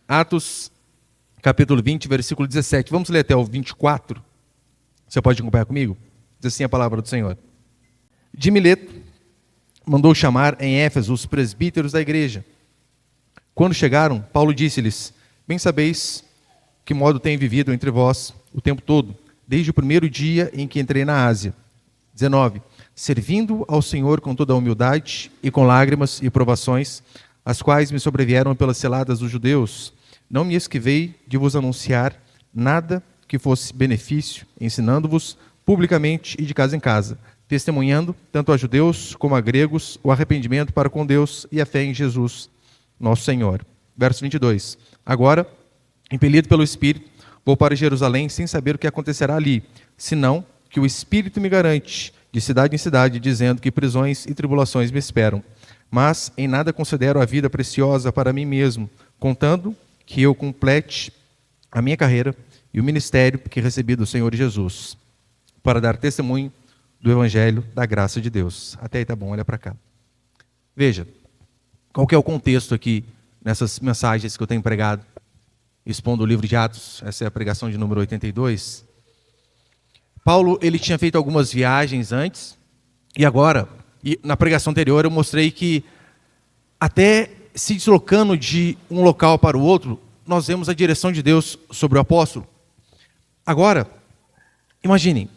Atos, capítulo 20, versículo 17. Vamos ler até o 24. Você pode acompanhar comigo? Diz assim a palavra do Senhor. De Mileto, mandou chamar em Éfeso os presbíteros da igreja. Quando chegaram, Paulo disse-lhes: bem sabeis que modo tenho vivido entre vós o tempo todo, desde o primeiro dia em que entrei na Ásia. 19. Servindo ao Senhor com toda a humildade e com lágrimas e provações, as quais me sobrevieram pelas celadas dos judeus, não me esquivei de vos anunciar nada que fosse benefício, ensinando-vos publicamente e de casa em casa, testemunhando tanto a judeus como a gregos o arrependimento para com Deus e a fé em Jesus, nosso Senhor. Verso 22. Agora, impelido pelo Espírito, vou para Jerusalém sem saber o que acontecerá ali, senão que o Espírito me garante, de cidade em cidade, dizendo que prisões e tribulações me esperam. Mas em nada considero a vida preciosa para mim mesmo, contando que eu complete a minha carreira e o ministério que recebi do Senhor Jesus, para dar testemunho do Evangelho da graça de Deus. Até aí tá bom, olha para cá. Veja, qual que é o contexto aqui nessas mensagens que eu tenho pregado, expondo o livro de Atos. Essa é a pregação de número 82. Paulo, ele tinha feito algumas viagens antes, e agora, na pregação anterior, eu mostrei que até se deslocando de um local para o outro, nós vemos a direção de Deus sobre o apóstolo. Agora, imaginem,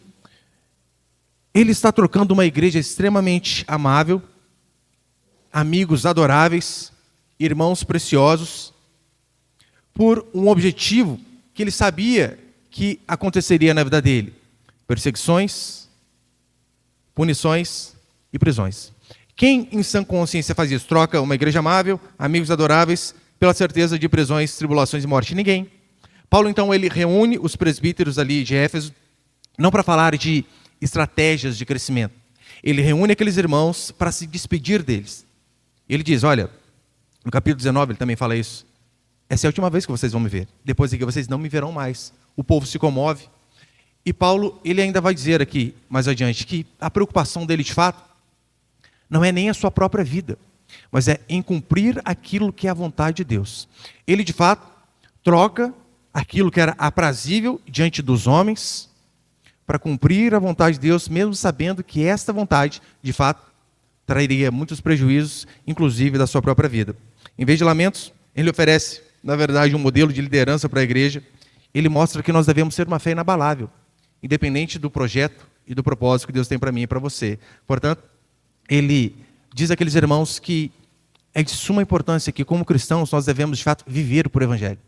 ele está trocando uma igreja extremamente amável, amigos adoráveis, irmãos preciosos, por um objetivo que ele sabia que aconteceria na vida dele: perseguições, punições e prisões. Quem em sã consciência faz isso? Troca uma igreja amável, amigos adoráveis, pela certeza de prisões, tribulações e morte? Ninguém. Paulo, então, ele reúne os presbíteros ali de Éfeso, não para falar de estratégias de crescimento. Ele reúne aqueles irmãos para se despedir deles. Ele diz, olha, no capítulo 19 ele também fala isso: essa é a última vez que vocês vão me ver. Depois de que vocês não me verão mais. O povo se comove. E Paulo, ele ainda vai dizer aqui, mais adiante, que a preocupação dele, de fato, não é nem a sua própria vida, mas é em cumprir aquilo que é a vontade de Deus. Ele, de fato, troca aquilo que era aprazível diante dos homens para cumprir a vontade de Deus, mesmo sabendo que esta vontade, de fato, traria muitos prejuízos, inclusive da sua própria vida. Em vez de lamentos, ele oferece, na verdade, um modelo de liderança para a igreja. Ele mostra que nós devemos ter uma fé inabalável, independente do projeto e do propósito que Deus tem para mim e para você. Portanto, ele diz àqueles irmãos que é de suma importância que, como cristãos, nós devemos, de fato, viver por Evangelho,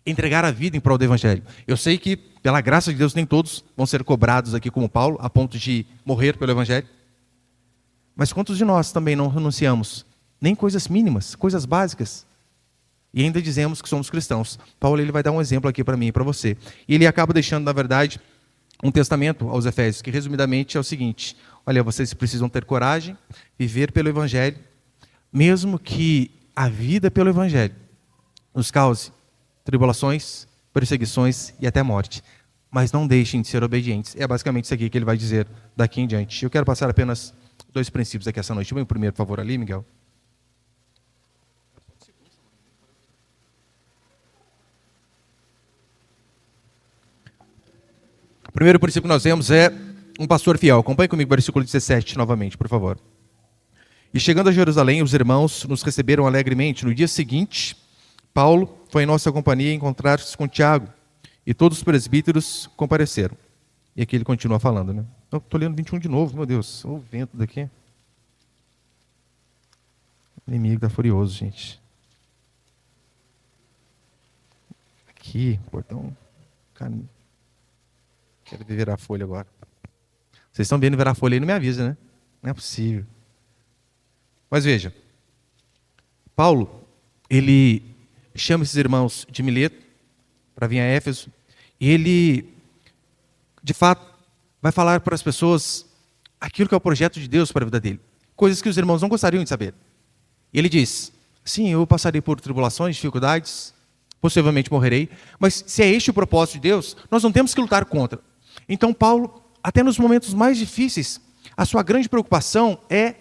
entregar a vida em prol do Evangelho. Eu sei que, pela graça de Deus, nem todos vão ser cobrados aqui como Paulo, a ponto de morrer pelo Evangelho. Mas quantos de nós também não renunciamos? Nem coisas mínimas, coisas básicas. E ainda dizemos que somos cristãos. Paulo, ele vai dar um exemplo aqui para mim e para você. E ele acaba deixando, na verdade, um testamento aos Efésios, que resumidamente é o seguinte: olha, vocês precisam ter coragem, viver pelo Evangelho, mesmo que a vida pelo Evangelho nos cause tribulações, perseguições e até morte. Mas não deixem de ser obedientes. É basicamente isso aqui que ele vai dizer daqui em diante. Eu quero passar apenas 2 princípios aqui essa noite. Vem o primeiro, por favor, ali, Miguel. O primeiro princípio que nós vemos é um pastor fiel. Acompanhe comigo o versículo 17 novamente, por favor. E chegando a Jerusalém, os irmãos nos receberam alegremente. No dia seguinte, Paulo foi em nossa companhia encontrar-se com Tiago, e todos os presbíteros compareceram. E aqui ele continua falando, né? Eu estou lendo 21 de novo, meu Deus. Olha o vento daqui. O inimigo está furioso, gente. Aqui, portão. Quero virar a folha agora. Vocês estão vendo virar a folha aí, não me avisa, né? Não é possível. Mas veja, Paulo, ele chama esses irmãos de Mileto para vir a Éfeso, e ele, de fato, vai falar para as pessoas aquilo que é o projeto de Deus para a vida dele. Coisas que os irmãos não gostariam de saber. E ele diz, sim, eu passarei por tribulações, dificuldades, possivelmente morrerei, mas se é este o propósito de Deus, nós não temos que lutar contra. Então Paulo, até nos momentos mais difíceis, a sua grande preocupação é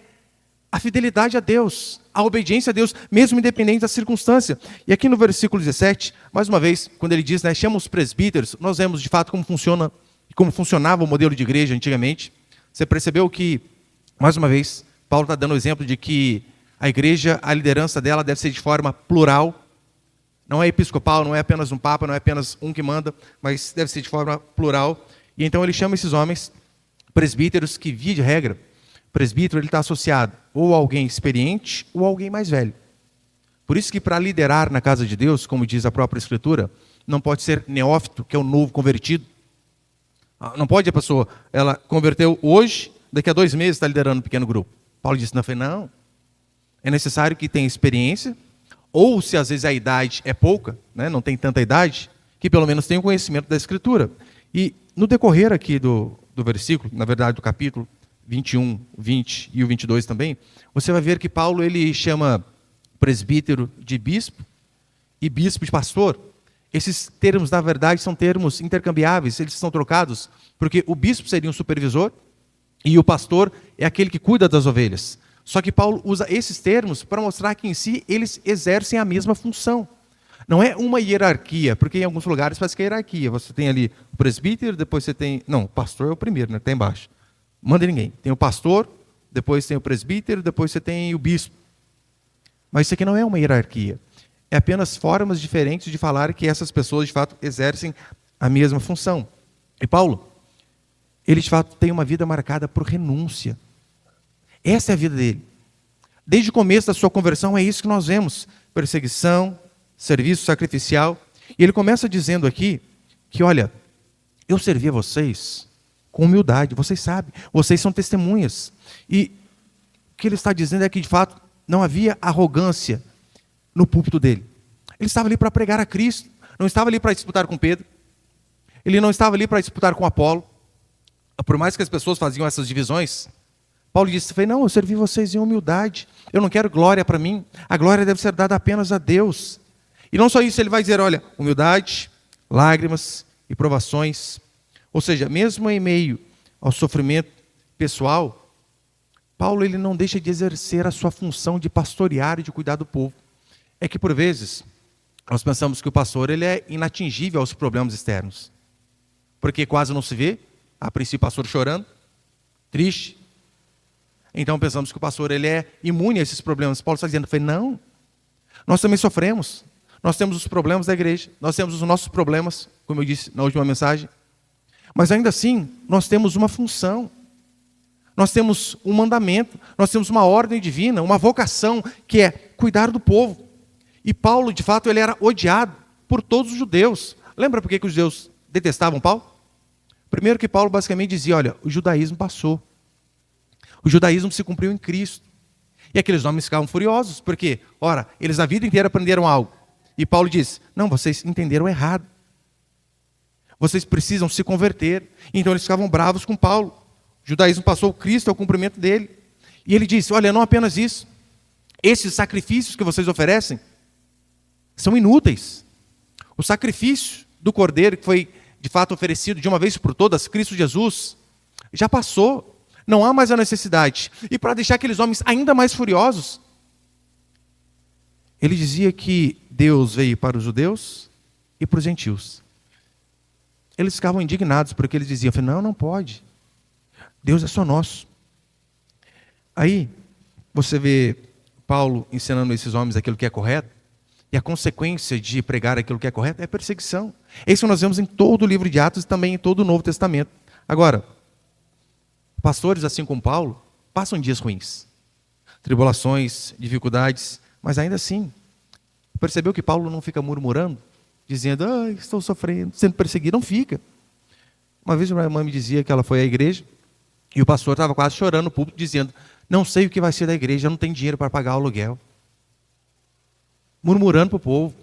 a fidelidade a Deus, a obediência a Deus, mesmo independente da circunstância. E aqui no versículo 17, mais uma vez, quando ele diz, chama os presbíteros, nós vemos de fato como funcionava o modelo de igreja antigamente. Você percebeu que, mais uma vez, Paulo está dando o exemplo de que a igreja, a liderança dela deve ser de forma plural. Não é episcopal, não é apenas um papa, não é apenas um que manda, mas deve ser de forma plural. E então ele chama esses homens presbíteros que, via de regra, presbítero ele está associado ou a alguém experiente ou a alguém mais velho. Por isso que para liderar na casa de Deus, como diz a própria Escritura, não pode ser neófito, que é o novo convertido. Não pode a pessoa, ela converteu hoje, daqui a 2 meses está liderando um pequeno grupo. Paulo disse, não, é necessário que tenha experiência, ou se às vezes a idade é pouca, não tem tanta idade, que pelo menos tenha o conhecimento da Escritura. E no decorrer aqui do versículo, na verdade do capítulo 21, 20 e o 22 também, você vai ver que Paulo ele chama presbítero de bispo e bispo de pastor. Esses termos, na verdade, são termos intercambiáveis, eles são trocados, porque o bispo seria um supervisor e o pastor é aquele que cuida das ovelhas. Só que Paulo usa esses termos para mostrar que em si eles exercem a mesma função. Não é uma hierarquia, porque em alguns lugares parece que é hierarquia. Você tem ali o presbítero, depois você tem... Não, o pastor é o primeiro, está embaixo. Manda ninguém. Tem o pastor, depois tem o presbítero, depois você tem o bispo. Mas isso aqui não é uma hierarquia. É apenas formas diferentes de falar que essas pessoas, de fato, exercem a mesma função. E Paulo, ele, de fato, tem uma vida marcada por renúncia. Essa é a vida dele. Desde o começo da sua conversão, é isso que nós vemos. Perseguição, serviço sacrificial. E ele começa dizendo aqui que, olha, eu servi a vocês com humildade, vocês sabem, vocês são testemunhas. E o que ele está dizendo é que, de fato, não havia arrogância no púlpito dele. Ele estava ali para pregar a Cristo, não estava ali para disputar com Pedro, ele não estava ali para disputar com Apolo. Por mais que as pessoas faziam essas divisões, Paulo disse, não, eu servi vocês em humildade, eu não quero glória para mim, a glória deve ser dada apenas a Deus. E não só isso, ele vai dizer, olha, humildade, lágrimas e provações. Ou seja, mesmo em meio ao sofrimento pessoal, Paulo ele não deixa de exercer a sua função de pastorear e de cuidar do povo. É que por vezes nós pensamos que o pastor ele é inatingível aos problemas externos, porque quase não se vê, a princípio o pastor chorando, triste. Então pensamos que o pastor ele é imune a esses problemas. Paulo está dizendo, não, nós também sofremos, nós temos os problemas da igreja, nós temos os nossos problemas, como eu disse na última mensagem, mas ainda assim nós temos uma função. Nós temos um mandamento, nós temos uma ordem divina, uma vocação que é cuidar do povo. E Paulo, de fato, ele era odiado por todos os judeus. Lembra por que os judeus detestavam Paulo? Primeiro que Paulo basicamente dizia, olha, o judaísmo passou. O judaísmo se cumpriu em Cristo. E aqueles homens ficavam furiosos, porque, ora, eles a vida inteira aprenderam algo. E Paulo diz, não, vocês entenderam errado. Vocês precisam se converter. Então eles ficavam bravos com Paulo. O judaísmo passou, o Cristo é o cumprimento dele. E ele disse, olha, não apenas isso. Esses sacrifícios que vocês oferecem são inúteis. O sacrifício do cordeiro que foi, de fato, oferecido de uma vez por todas, Cristo Jesus, já passou. Não há mais a necessidade. E para deixar aqueles homens ainda mais furiosos, ele dizia que Deus veio para os judeus e para os gentios. Eles ficavam indignados porque eles diziam, não pode. Deus é só nosso. Aí, você vê Paulo ensinando esses homens aquilo que é correto, e a consequência de pregar aquilo que é correto é perseguição. Isso nós vemos em todo o livro de Atos e também em todo o Novo Testamento. Agora, pastores, assim como Paulo, passam dias ruins. Tribulações, dificuldades, mas ainda assim, percebeu que Paulo não fica murmurando, dizendo, estou sofrendo, sendo perseguido, não fica. Uma vez uma irmã me dizia que ela foi à igreja, e o pastor estava quase chorando no púlpito, dizendo, não sei o que vai ser da igreja, não tenho dinheiro para pagar o aluguel. Murmurando para o povo.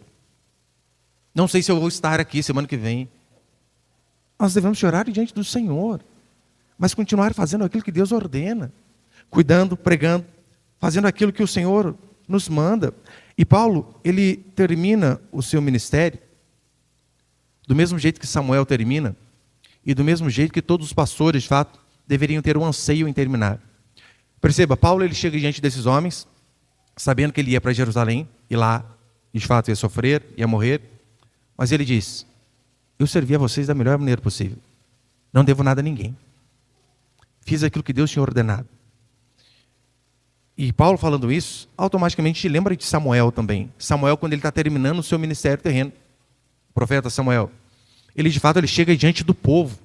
Não sei se eu vou estar aqui semana que vem. Nós devemos chorar diante do Senhor, mas continuar fazendo aquilo que Deus ordena, cuidando, pregando, fazendo aquilo que o Senhor nos manda. E Paulo, ele termina o seu ministério do mesmo jeito que Samuel termina, e do mesmo jeito que todos os pastores, de fato, deveriam ter um anseio em terminar. Perceba, Paulo ele chega diante desses homens, sabendo que ele ia para Jerusalém, e lá, de fato, ia sofrer, ia morrer. Mas ele diz, eu servi a vocês da melhor maneira possível. Não devo nada a ninguém. Fiz aquilo que Deus tinha ordenado. E Paulo falando isso, automaticamente lembra de Samuel também. Samuel, quando ele está terminando o seu ministério terreno. O profeta Samuel. Ele, de fato, ele chega diante do povo.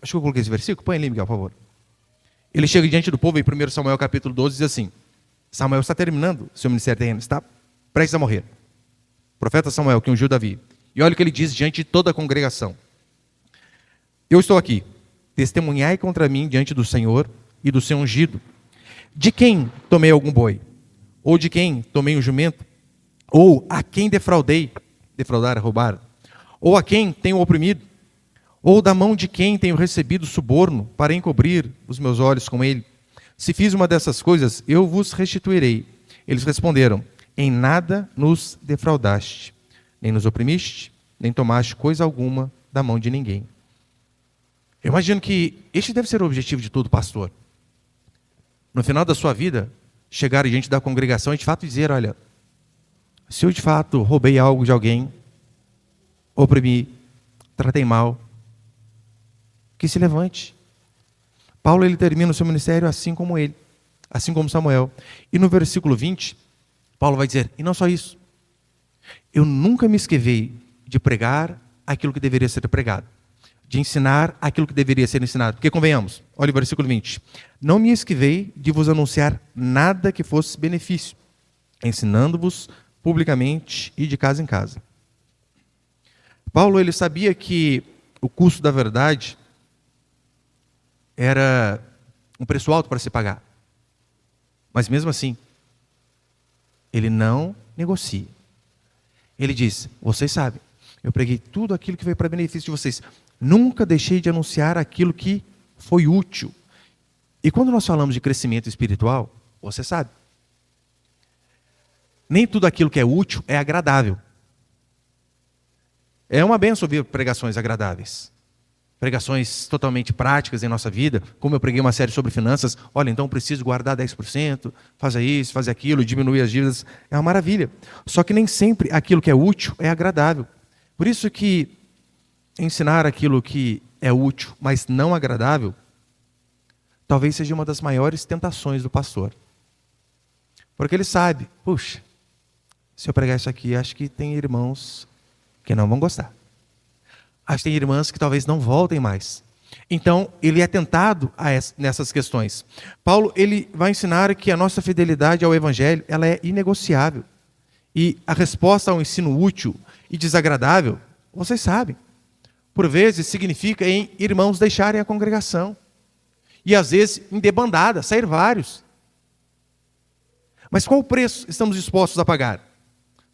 Acho que eu coloquei esse versículo. Põe ali, Miguel, por favor. Ele chega diante do povo, em 1 Samuel capítulo 12, diz assim. Samuel está terminando o seu ministério terreno. Está prestes a morrer. O profeta Samuel, que ungiu Davi. E olha o que ele diz diante de toda a congregação. Eu estou aqui. Testemunhai contra mim diante do Senhor e do seu ungido. De quem tomei algum boi? Ou de quem tomei um jumento? Ou a quem defraudei? Defraudar, roubar. Ou a quem tenho oprimido? Ou da mão de quem tenho recebido suborno para encobrir os meus olhos com ele? Se fiz uma dessas coisas, eu vos restituirei. Eles responderam, em nada nos defraudaste, nem nos oprimiste, nem tomaste coisa alguma da mão de ninguém. Eu imagino que este deve ser o objetivo de todo pastor. No final da sua vida, chegar diante da congregação e de fato dizer, olha, se eu de fato roubei algo de alguém, oprimi, tratei mal, que se levante. Paulo ele termina o seu ministério assim como ele, assim como Samuel. E no versículo 20, Paulo vai dizer, e não só isso, eu nunca me esquivei de pregar aquilo que deveria ser pregado, de ensinar aquilo que deveria ser ensinado. Porque convenhamos, olha o versículo 20. Não me esquivei de vos anunciar nada que fosse benefício, ensinando-vos publicamente e de casa em casa. Paulo ele sabia que o custo da verdade era um preço alto para se pagar. Mas mesmo assim, ele não negocia. Ele diz, vocês sabem, eu preguei tudo aquilo que veio para benefício de vocês. Nunca deixei de anunciar aquilo que foi útil. E quando nós falamos de crescimento espiritual, você sabe, nem tudo aquilo que é útil é agradável. É uma benção ouvir pregações agradáveis. Pregações totalmente práticas em nossa vida, como eu preguei uma série sobre finanças, olha, então preciso guardar 10%, fazer isso, fazer aquilo, diminuir as dívidas, é uma maravilha. Só que nem sempre aquilo que é útil é agradável. Por isso que ensinar aquilo que é útil, mas não agradável, talvez seja uma das maiores tentações do pastor. Porque ele sabe, puxa, se eu pregar isso aqui, acho que tem irmãos que não vão gostar. Acho que tem irmãs que talvez não voltem mais. Então, ele é tentado nessas questões. Paulo, ele vai ensinar que a nossa fidelidade ao Evangelho, ela é inegociável. E a resposta ao ensino útil e desagradável, vocês sabem, por vezes significa em irmãos deixarem a congregação. E às vezes em debandada, sair vários. Mas qual o preço estamos dispostos a pagar?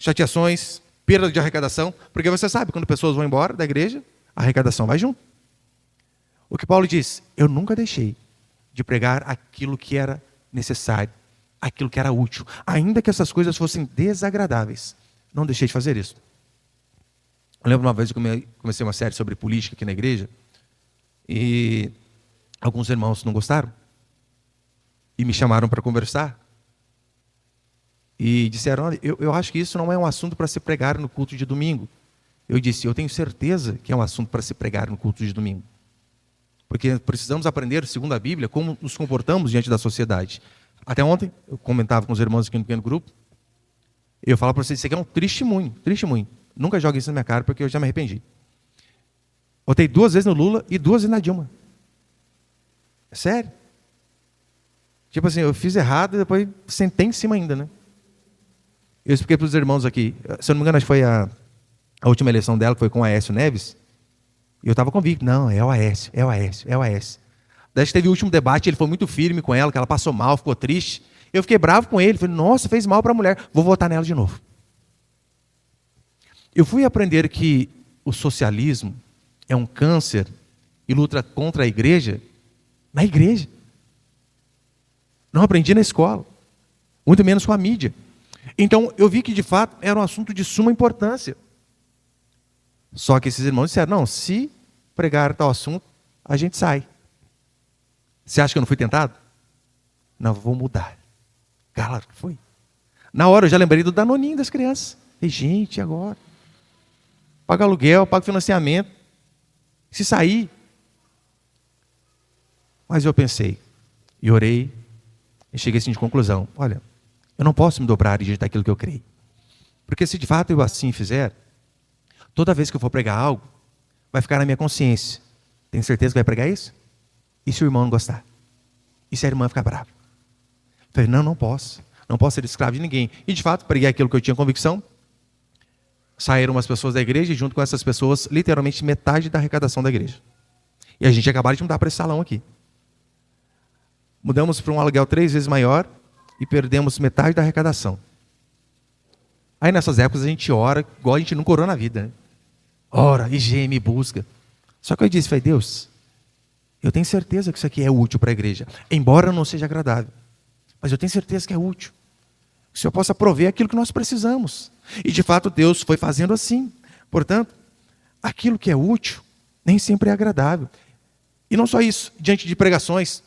Chateações, perda de arrecadação, porque você sabe, quando pessoas vão embora da igreja, a arrecadação vai junto. O que Paulo diz, eu nunca deixei de pregar aquilo que era necessário, aquilo que era útil, ainda que essas coisas fossem desagradáveis. Não deixei de fazer isso. Eu lembro uma vez que eu comecei uma série sobre política aqui na igreja, e alguns irmãos não gostaram, e me chamaram para conversar, e disseram, olha, eu acho que isso não é um assunto para se pregar no culto de domingo. Eu disse, eu tenho certeza que é um assunto para se pregar no culto de domingo. Porque precisamos aprender, segundo a Bíblia, como nos comportamos diante da sociedade. Até ontem, eu comentava com os irmãos aqui no pequeno grupo, eu falo para vocês, isso aqui é um testemunho. Nunca jogue isso na minha cara, porque eu já me arrependi. Votei 2 vezes no Lula e 2 vezes na Dilma. É sério. Tipo assim, eu fiz errado e depois sentei em cima ainda, né? Eu expliquei para os irmãos aqui, se eu não me engano, acho que foi a última eleição dela, que foi com o Aécio Neves, e eu estava convicto, não, é o Aécio. Daí teve o último debate, ele foi muito firme com ela, que ela passou mal, ficou triste. Eu fiquei bravo com ele, falei, nossa, fez mal para a mulher, vou votar nela de novo. Eu fui aprender que o socialismo é um câncer e luta contra a igreja, na igreja. Não aprendi na escola, muito menos com a mídia. Então, eu vi que, de fato, era um assunto de suma importância. Só que esses irmãos disseram, não, se pregar tal assunto, a gente sai. Você acha que eu não fui tentado? Não, vou mudar. Claro que foi. Na hora eu já lembrei do danoninho das crianças. E gente, agora? Paga aluguel, paga financiamento. Se sair. Mas eu pensei, e orei, e cheguei assim de conclusão. Olha, eu não posso me dobrar e rejeitar aquilo que eu creio. Porque se de fato eu assim fizer, toda vez que eu for pregar algo, vai ficar na minha consciência. Tem certeza que vai pregar isso? E se o irmão não gostar? E se a irmã ficar brava? Eu falei, não posso. Não posso ser escravo de ninguém. E de fato, preguei aquilo que eu tinha convicção. Saíram umas pessoas da igreja e junto com essas pessoas, literalmente metade da arrecadação da igreja. E a gente acabaram de mudar para esse salão aqui. Mudamos para um aluguel 3 vezes maior e perdemos metade da arrecadação. Aí nessas épocas a gente ora, igual a gente nunca orou na vida. Né? Ora, e geme, busca. Só que eu disse, falei, Deus, eu tenho certeza que isso aqui é útil para a igreja. Embora não seja agradável. Mas eu tenho certeza que é útil. Que o Senhor possa prover aquilo que nós precisamos. E de fato Deus foi fazendo assim. Portanto, aquilo que é útil nem sempre é agradável. E não só isso, diante de pregações,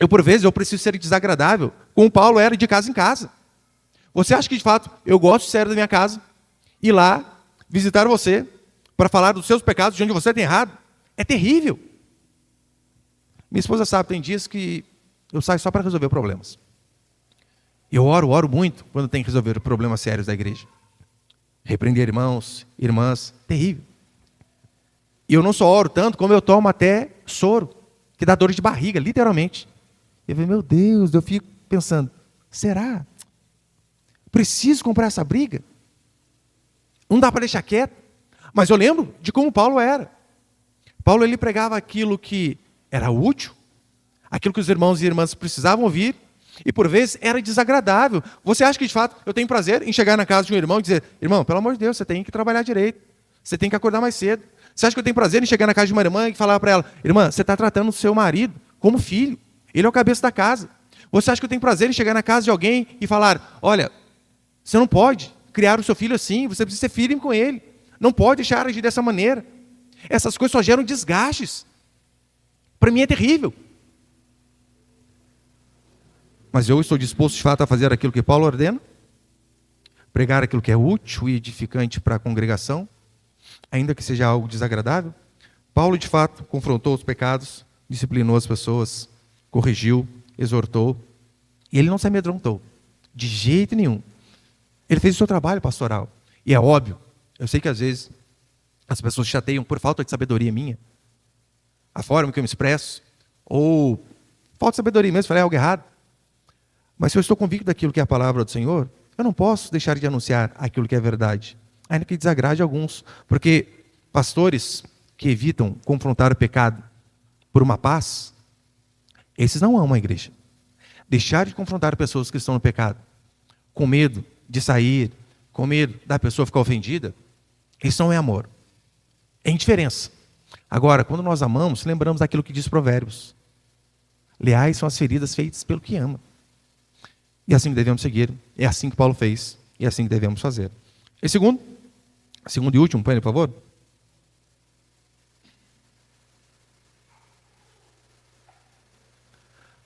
por vezes eu preciso ser desagradável, como Paulo era de casa em casa. Você acha que de fato eu gosto de sair da minha casa, ir lá, visitar você, para falar dos seus pecados, de onde você tem errado? É terrível. Minha esposa sabe, tem dias que eu saio só para resolver problemas. Eu oro muito quando tem que resolver problemas sérios da igreja. Repreender irmãos, irmãs, terrível. E eu não só oro tanto, como eu tomo até soro, que dá dor de barriga, literalmente. Eu falei, meu Deus, eu fico pensando, será? Preciso comprar essa briga? Não dá para deixar quieto. Mas eu lembro de como Paulo era. Paulo, ele pregava aquilo que era útil, aquilo que os irmãos e irmãs precisavam ouvir, e por vezes era desagradável. Você acha que de fato eu tenho prazer em chegar na casa de um irmão e dizer, irmão, pelo amor de Deus, você tem que trabalhar direito, você tem que acordar mais cedo. Você acha que eu tenho prazer em chegar na casa de uma irmã e falar para ela, irmã, você está tratando o seu marido como filho, ele é o cabeça da casa. Você acha que eu tenho prazer em chegar na casa de alguém e falar, olha, você não pode criar o seu filho assim, você precisa ser firme com ele, não pode deixar agir dessa maneira. Essas coisas só geram desgastes. Para mim é terrível. Mas eu estou disposto de fato a fazer aquilo que Paulo ordena, pregar aquilo que é útil e edificante para a congregação, ainda que seja algo desagradável. Paulo de fato confrontou os pecados, disciplinou as pessoas, corrigiu, exortou, e ele não se amedrontou, de jeito nenhum. Ele fez o seu trabalho pastoral, e é óbvio, eu sei que às vezes as pessoas chateiam por falta de sabedoria minha, a forma que eu me expresso, ou falta de sabedoria mesmo, falei algo errado. Mas se eu estou convicto daquilo que é a palavra do Senhor, eu não posso deixar de anunciar aquilo que é verdade, ainda que desagrade alguns, porque pastores que evitam confrontar o pecado por uma paz, esses não amam a igreja. Deixar de confrontar pessoas que estão no pecado, com medo de sair, com medo da pessoa ficar ofendida, isso não é amor, é indiferença. Agora, quando nós amamos, lembramos daquilo que diz Provérbios. Leais são as feridas feitas pelo que ama. E assim que devemos seguir, é assim que Paulo fez, e é assim que devemos fazer. E segundo e último, põe, por favor.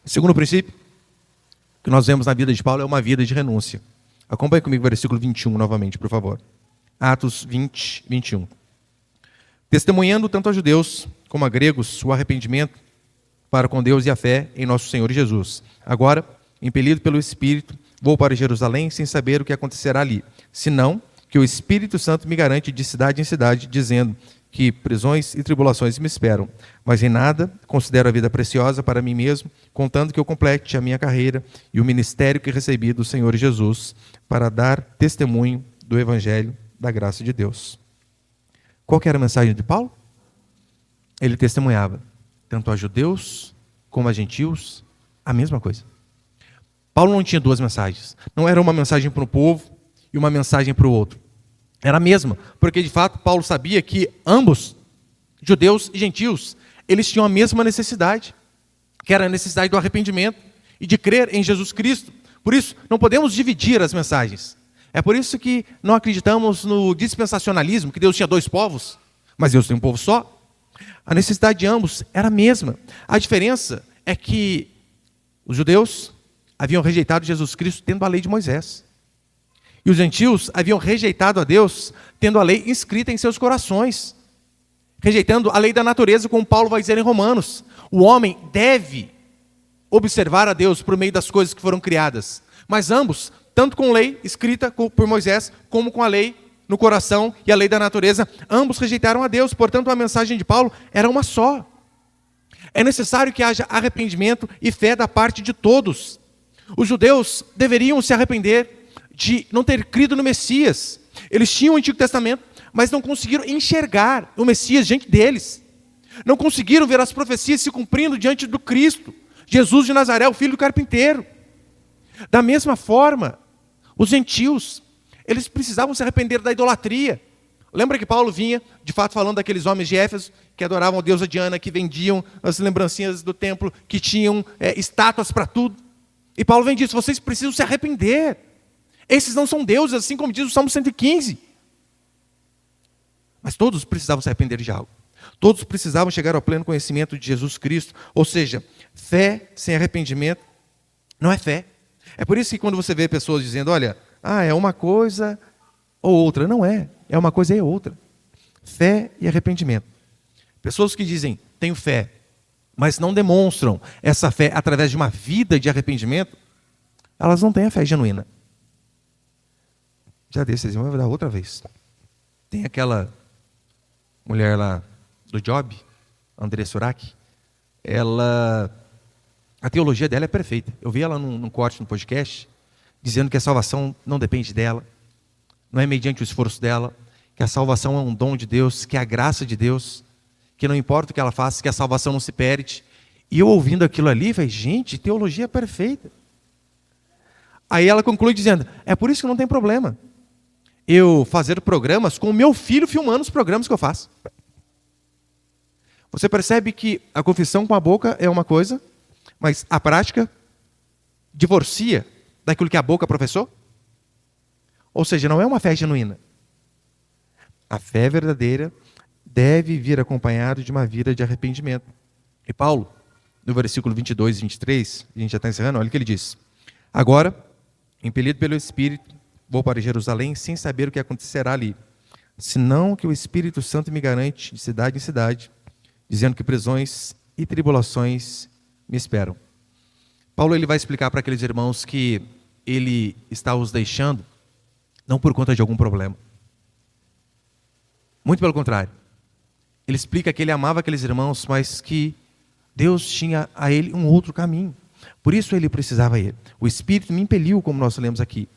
O segundo princípio que nós vemos na vida de Paulo é uma vida de renúncia. Acompanhe comigo o versículo 21 novamente, por favor. Atos 20, 21. Testemunhando tanto a judeus como a gregos o arrependimento para com Deus e a fé em nosso Senhor Jesus. Agora, impelido pelo Espírito, vou para Jerusalém sem saber o que acontecerá ali, senão que o Espírito Santo me garante de cidade em cidade, dizendo que prisões e tribulações me esperam, mas em nada considero a vida preciosa para mim mesmo, contando que eu complete a minha carreira e o ministério que recebi do Senhor Jesus, para dar testemunho do Evangelho da graça de Deus. Qual que era a mensagem de Paulo? Ele testemunhava, tanto a judeus como a gentios, a mesma coisa. Paulo não tinha duas mensagens. Não era uma mensagem para um povo e uma mensagem para o outro. Era a mesma, porque de fato Paulo sabia que ambos, judeus e gentios, eles tinham a mesma necessidade, que era a necessidade do arrependimento e de crer em Jesus Cristo. Por isso, não podemos dividir as mensagens. É por isso que não acreditamos no dispensacionalismo, que Deus tinha dois povos, mas Deus tem um povo só. A necessidade de ambos era a mesma. A diferença é que os judeus haviam rejeitado Jesus Cristo tendo a lei de Moisés. E os gentios haviam rejeitado a Deus tendo a lei inscrita em seus corações. Rejeitando a lei da natureza, como Paulo vai dizer em Romanos. O homem deve observar a Deus por meio das coisas que foram criadas. Mas ambos, tanto com lei escrita por Moisés, como com a lei no coração e a lei da natureza, ambos rejeitaram a Deus. Portanto, a mensagem de Paulo era uma só. É necessário que haja arrependimento e fé da parte de todos. Os judeus deveriam se arrepender de não ter crido no Messias. Eles tinham o Antigo Testamento, mas não conseguiram enxergar o Messias diante deles. Não conseguiram ver as profecias se cumprindo diante do Cristo, Jesus de Nazaré, o filho do carpinteiro. Da mesma forma, os gentios, eles precisavam se arrepender da idolatria. Lembra que Paulo vinha, de fato, falando daqueles homens de Éfeso, que adoravam a deusa Diana, que vendiam as lembrancinhas do templo, que tinham estátuas para tudo. E Paulo vem disso, vocês precisam se arrepender. Esses não são deuses, assim como diz o Salmo 115. Mas todos precisavam se arrepender de algo. Todos precisavam chegar ao pleno conhecimento de Jesus Cristo. Ou seja, fé sem arrependimento não é fé. É por isso que quando você vê pessoas dizendo, olha, é uma coisa ou outra. Não é. É uma coisa e outra. Fé e arrependimento. Pessoas que dizem, tenho fé, mas não demonstram essa fé através de uma vida de arrependimento, elas não têm a fé genuína. Já desse exemplo, eu vou dar outra vez. Tem aquela mulher lá do Job, André Surak, a teologia dela é perfeita. Eu vi ela num corte no podcast, dizendo que a salvação não depende dela, não é mediante o esforço dela, que a salvação é um dom de Deus, que é a graça de Deus, que não importa o que ela faça, que a salvação não se perde. E eu ouvindo aquilo ali, falei, gente, teologia perfeita. Aí ela conclui dizendo, é por isso que não tem problema eu fazer programas com o meu filho filmando os programas que eu faço. Você percebe que a confissão com a boca é uma coisa, mas a prática divorcia daquilo que a boca professou? Ou seja, não é uma fé genuína. A fé verdadeira deve vir acompanhado de uma vida de arrependimento. E Paulo, no versículo 22 e 23, a gente já está encerrando, olha o que ele diz. Agora, impelido pelo Espírito, vou para Jerusalém sem saber o que acontecerá ali, senão que o Espírito Santo me garante de cidade em cidade, dizendo que prisões e tribulações me esperam. Paulo ele vai explicar para aqueles irmãos que ele está os deixando, não por conta de algum problema. Muito pelo contrário. Ele explica que ele amava aqueles irmãos, mas que Deus tinha a ele um outro caminho. Por isso ele precisava ir. O Espírito me impeliu, como nós lemos aqui.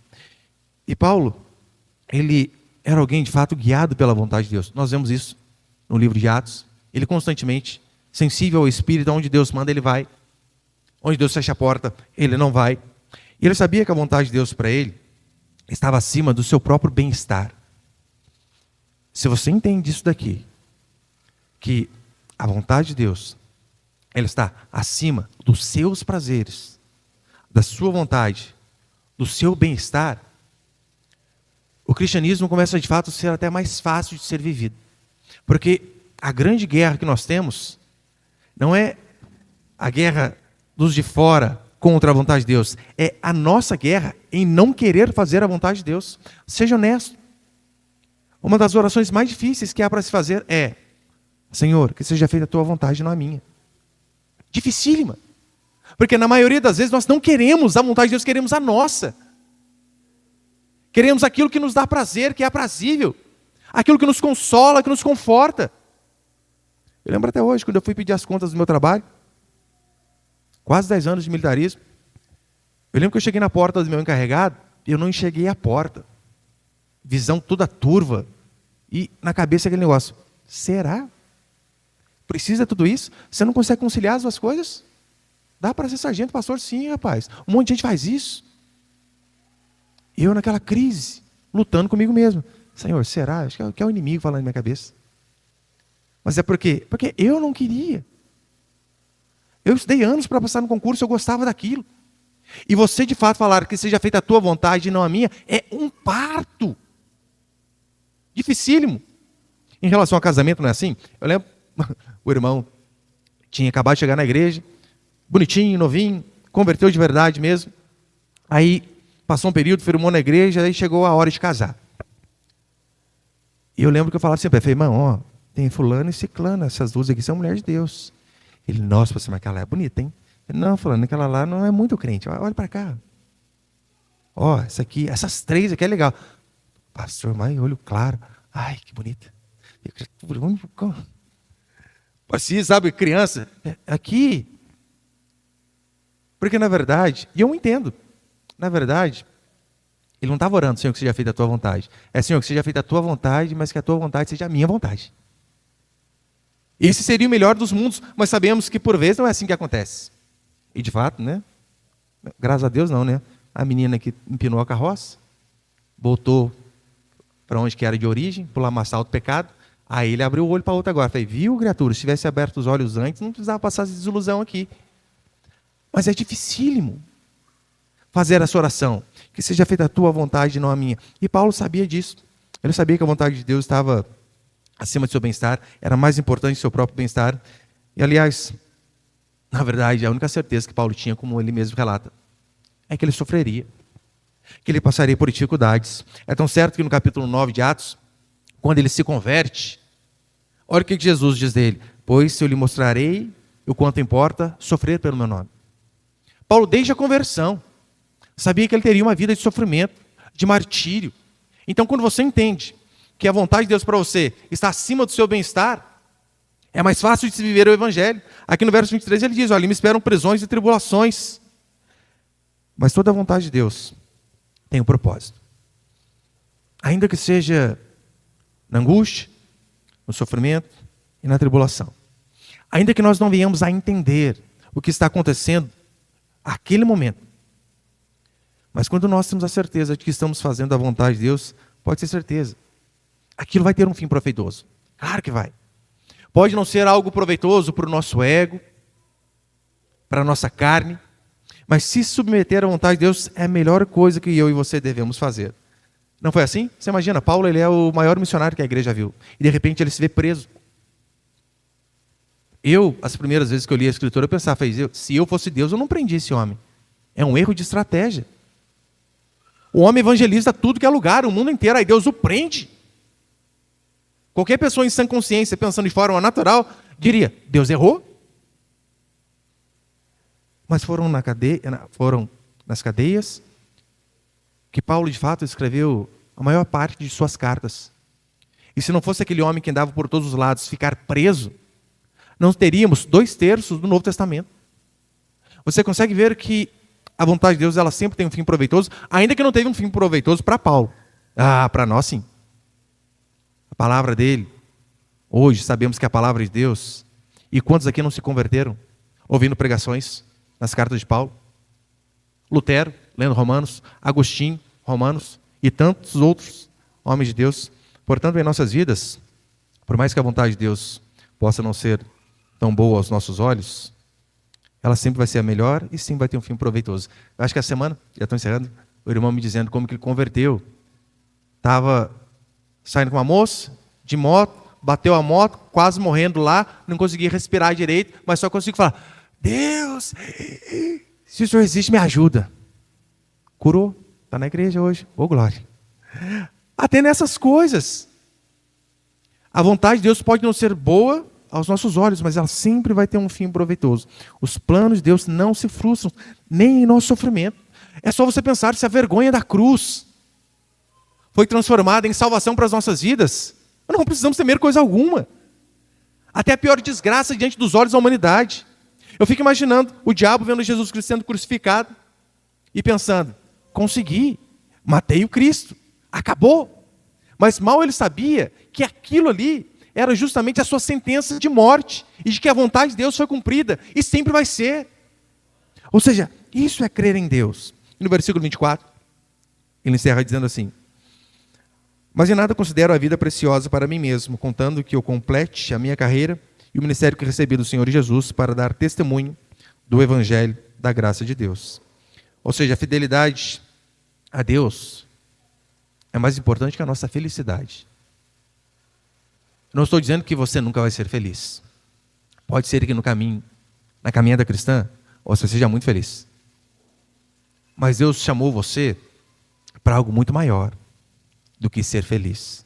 E Paulo, ele era alguém de fato guiado pela vontade de Deus. Nós vemos isso no livro de Atos. Ele constantemente, sensível ao Espírito, onde Deus manda, ele vai. Onde Deus fecha a porta, ele não vai. E ele sabia que a vontade de Deus para ele estava acima do seu próprio bem-estar. Se você entende isso daqui, que a vontade de Deus, ela está acima dos seus prazeres, da sua vontade, do seu bem-estar, o cristianismo começa de fato a ser até mais fácil de ser vivido. Porque a grande guerra que nós temos não é a guerra dos de fora contra a vontade de Deus, é a nossa guerra em não querer fazer a vontade de Deus. Seja honesto. Uma das orações mais difíceis que há para se fazer é: Senhor, que seja feita a tua vontade, não a minha. Dificílima. Porque na maioria das vezes nós não queremos a vontade de Deus, queremos a nossa. Queremos aquilo que nos dá prazer, que é aprazível. Aquilo que nos consola, que nos conforta. Eu lembro até hoje, quando eu fui pedir as contas do meu trabalho, quase 10 anos de militarismo, eu lembro que eu cheguei na porta do meu encarregado, e eu não enxerguei a porta. Visão toda turva. E na cabeça aquele negócio: será? Precisa tudo isso? Você não consegue conciliar as duas coisas? Dá para ser sargento, pastor? Sim, rapaz. Um monte de gente faz isso. E eu naquela crise, lutando comigo mesmo. Senhor, será? Acho que é o inimigo falando na minha cabeça. Mas é por quê? Porque eu não queria. Eu estudei anos para passar no concurso, eu gostava daquilo. E você de fato falar que seja feita a tua vontade e não a minha, é um parto. Dificílimo. Em relação ao casamento, não é assim? Eu lembro, o irmão tinha acabado de chegar na igreja, bonitinho, novinho, converteu de verdade mesmo. Aí passou um período, firmou na igreja, aí chegou a hora de casar. E eu lembro que eu falava sempre, falei, irmão, ó, tem fulano e ciclano, essas duas aqui são mulheres de Deus. Ele, nossa, mas aquela é bonita, hein? Ele, não, fulano, aquela lá não é muito crente. Olha para cá. Ó, essa aqui, essas três aqui é legal. Pastor, mãe, olho claro. Ai, que bonita. Assim, sabe, criança. Aqui. Porque na verdade, e eu entendo, na verdade, ele não estava orando, Senhor, que seja feita a tua vontade. É, Senhor, que seja feita a tua vontade, mas que a tua vontade seja a minha vontade. Esse seria o melhor dos mundos, mas sabemos que por vezes não é assim que acontece. E de fato, né? Graças a Deus não, né? A menina que empinou a carroça, voltou para onde que era de origem, por lamaçar o pecado, aí ele abriu o olho para outra agora. Falei, viu, criatura, se tivesse aberto os olhos antes, não precisava passar essa desilusão aqui. Mas é dificílimo fazer essa oração, que seja feita a tua vontade, não a minha. E Paulo sabia disso. Ele sabia que a vontade de Deus estava acima do seu bem-estar, era mais importante do seu próprio bem-estar. E, aliás, na verdade, a única certeza que Paulo tinha, como ele mesmo relata, é que ele sofreria, que ele passaria por dificuldades. É tão certo que no capítulo 9 de Atos, quando ele se converte, olha o que Jesus diz dele, pois eu lhe mostrarei o quanto importa sofrer pelo meu nome. Paulo, desde a conversão, sabia que ele teria uma vida de sofrimento, de martírio. Então, quando você entende que a vontade de Deus para você está acima do seu bem-estar, é mais fácil de se viver o Evangelho. Aqui no verso 23 ele diz, olha, me esperam prisões e tribulações. Mas toda a vontade de Deus tem um propósito. Ainda que seja na angústia, no sofrimento e na tribulação. Ainda que nós não venhamos a entender o que está acontecendo naquele momento. Mas quando nós temos a certeza de que estamos fazendo a vontade de Deus, pode ter certeza, aquilo vai ter um fim proveitoso. Claro que vai. Pode não ser algo proveitoso para o nosso ego, para a nossa carne, mas se submeter à vontade de Deus é a melhor coisa que eu e você devemos fazer. Não foi assim? Você imagina, Paulo ele é o maior missionário que a igreja viu. E de repente ele se vê preso. As primeiras vezes que eu li a Escritura, eu pensava, se eu fosse Deus, eu não prendia esse homem. É um erro de estratégia. O homem evangeliza tudo que é lugar, o mundo inteiro, aí Deus o prende. Qualquer pessoa em sã consciência, pensando de forma natural, diria, Deus errou. Mas foram nas cadeias que Paulo, de fato, escreveu a maior parte de suas cartas. E se não fosse aquele homem que andava por todos os lados ficar preso, não teríamos 2/3 do Novo Testamento. Você consegue ver que a vontade de Deus ela sempre tem um fim proveitoso, ainda que não teve um fim proveitoso para Paulo. Para nós sim. A palavra dele, hoje sabemos que é a palavra de Deus. E quantos aqui não se converteram ouvindo pregações nas cartas de Paulo? Lutero, lendo Romanos, Agostinho, Romanos e tantos outros homens de Deus. Portanto, em nossas vidas, por mais que a vontade de Deus possa não ser tão boa aos nossos olhos, ela sempre vai ser a melhor e sim vai ter um fim proveitoso. Eu acho que essa semana, já estou encerrando, o irmão me dizendo como que ele converteu. Estava saindo com uma moça, de moto, bateu a moto, quase morrendo lá, não conseguia respirar direito, mas só consigo falar, Deus, se o Senhor existe, me ajuda. Curou, está na igreja hoje, ô glória. Até nessas coisas. A vontade de Deus pode não ser boa aos nossos olhos, mas ela sempre vai ter um fim proveitoso. Os planos de Deus não se frustram, nem em nosso sofrimento. É só você pensar se a vergonha da cruz foi transformada em salvação para as nossas vidas. Não precisamos temer coisa alguma. Até a pior desgraça diante dos olhos da humanidade. Eu fico imaginando o diabo vendo Jesus Cristo sendo crucificado e pensando, consegui, matei o Cristo, acabou. Mas mal ele sabia que aquilo ali era justamente a sua sentença de morte e de que a vontade de Deus foi cumprida e sempre vai ser. Ou seja, isso é crer em Deus. E no versículo 24, ele encerra dizendo assim, mas em nada considero a vida preciosa para mim mesmo, contando que eu complete a minha carreira e o ministério que recebi do Senhor Jesus para dar testemunho do Evangelho da graça de Deus. Ou seja, a fidelidade a Deus é mais importante que a nossa felicidade. Não estou dizendo que você nunca vai ser feliz. Pode ser que na caminhada cristã, você seja muito feliz. Mas Deus chamou você para algo muito maior do que ser feliz.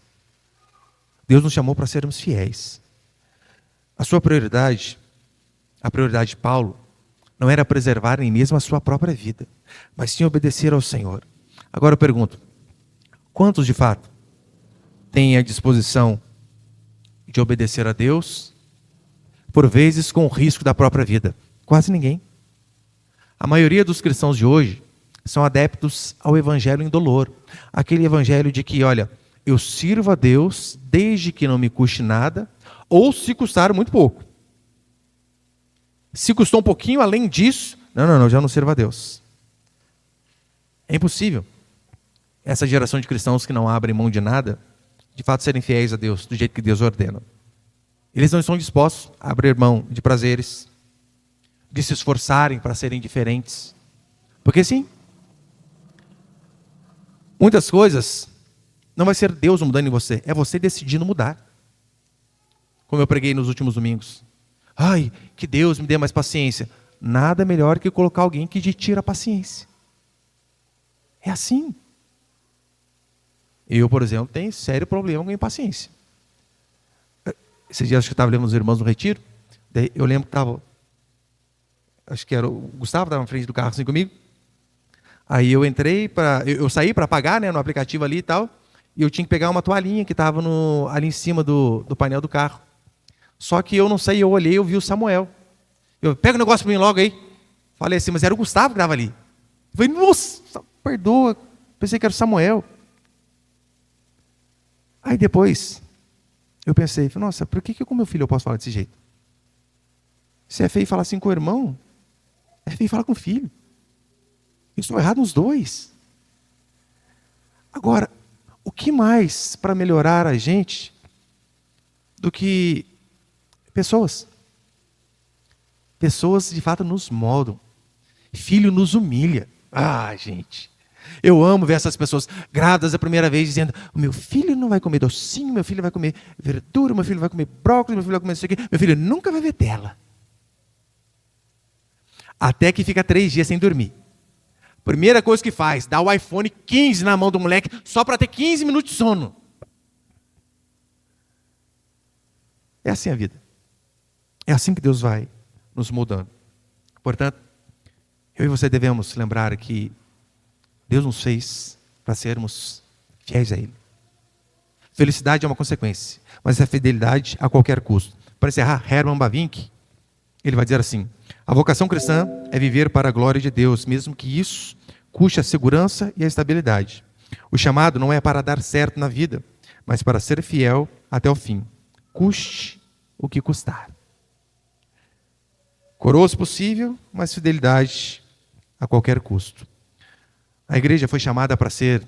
Deus nos chamou para sermos fiéis. A sua prioridade, a prioridade de Paulo, não era preservar nem mesmo a sua própria vida, mas sim obedecer ao Senhor. Agora eu pergunto, quantos de fato têm a disposição de obedecer a Deus, por vezes com o risco da própria vida? Quase ninguém. A maioria dos cristãos de hoje são adeptos ao evangelho indolor. Aquele evangelho de que, olha, eu sirvo a Deus desde que não me custe nada, ou se custar muito pouco. Se custou um pouquinho além disso, não, já não sirvo a Deus. É impossível essa geração de cristãos que não abrem mão de nada, de fato serem fiéis a Deus, do jeito que Deus ordena. Eles não estão dispostos a abrir mão de prazeres, de se esforçarem para serem diferentes. Porque sim, muitas coisas não vai ser Deus mudando em você, é você decidindo mudar. Como eu preguei nos últimos domingos. Ai, que Deus me dê mais paciência. Nada melhor que colocar alguém que te tira a paciência. É assim. Eu, por exemplo, tenho sério problema com impaciência. Esses dias que eu estava lendo os irmãos no retiro, daí eu lembro que estava, acho que era o Gustavo, estava na frente do carro assim comigo. Aí eu entrei, eu saí para pagar, né, no aplicativo ali e tal, e eu tinha que pegar uma toalhinha que estava ali em cima do painel do carro. Só que eu não sei, eu olhei, eu vi o Samuel. Eu pega o negócio para mim logo aí. Falei assim, mas era o Gustavo que estava ali. Eu falei, nossa, perdoa, pensei que era o Samuel. Aí depois, eu pensei, nossa, por que com meu filho eu posso falar desse jeito? Se é feio falar assim com o irmão, é feio falar com o filho. Eu estou errado nos dois. Agora, o que mais para melhorar a gente do que pessoas? Pessoas de fato nos moldam. Filho nos humilha. Ah, gente. Eu amo ver essas pessoas grávidas a primeira vez dizendo, o meu filho não vai comer docinho, meu filho vai comer verdura, meu filho vai comer brócolis, meu filho vai comer isso aqui, meu filho nunca vai ver tela. Até que fica 3 dias sem dormir. Primeira coisa que faz, dá o iPhone 15 na mão do moleque, só para ter 15 minutos de sono. É assim a vida. É assim que Deus vai nos mudando. Portanto, eu e você devemos lembrar que Deus nos fez para sermos fiéis a Ele. Felicidade é uma consequência, mas é fidelidade a qualquer custo. Para encerrar, Herman Bavinck, ele vai dizer assim, a vocação cristã é viver para a glória de Deus, mesmo que isso custe a segurança e a estabilidade. O chamado não é para dar certo na vida, mas para ser fiel até o fim. Custe o que custar. Coroa se possível, mas fidelidade a qualquer custo. A igreja foi chamada para ser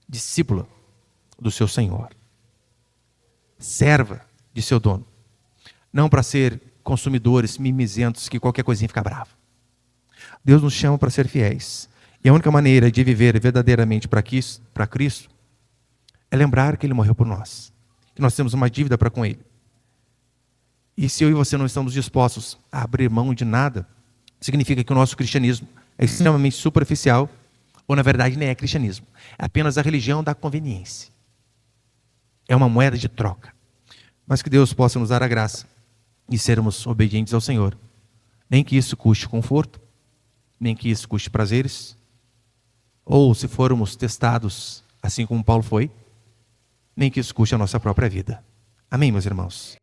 discípula do seu Senhor, serva de seu dono, não para ser consumidores mimizentos que qualquer coisinha fica bravo. Deus nos chama para ser fiéis. E a única maneira de viver verdadeiramente para Cristo é lembrar que Ele morreu por nós, que nós temos uma dívida para com Ele. E se eu e você não estamos dispostos a abrir mão de nada, significa que o nosso cristianismo é extremamente superficial, ou na verdade nem é cristianismo. É apenas a religião da conveniência. É uma moeda de troca. Mas que Deus possa nos dar a graça e sermos obedientes ao Senhor. Nem que isso custe conforto, nem que isso custe prazeres, ou se formos testados, assim como Paulo foi, nem que isso custe a nossa própria vida. Amém, meus irmãos?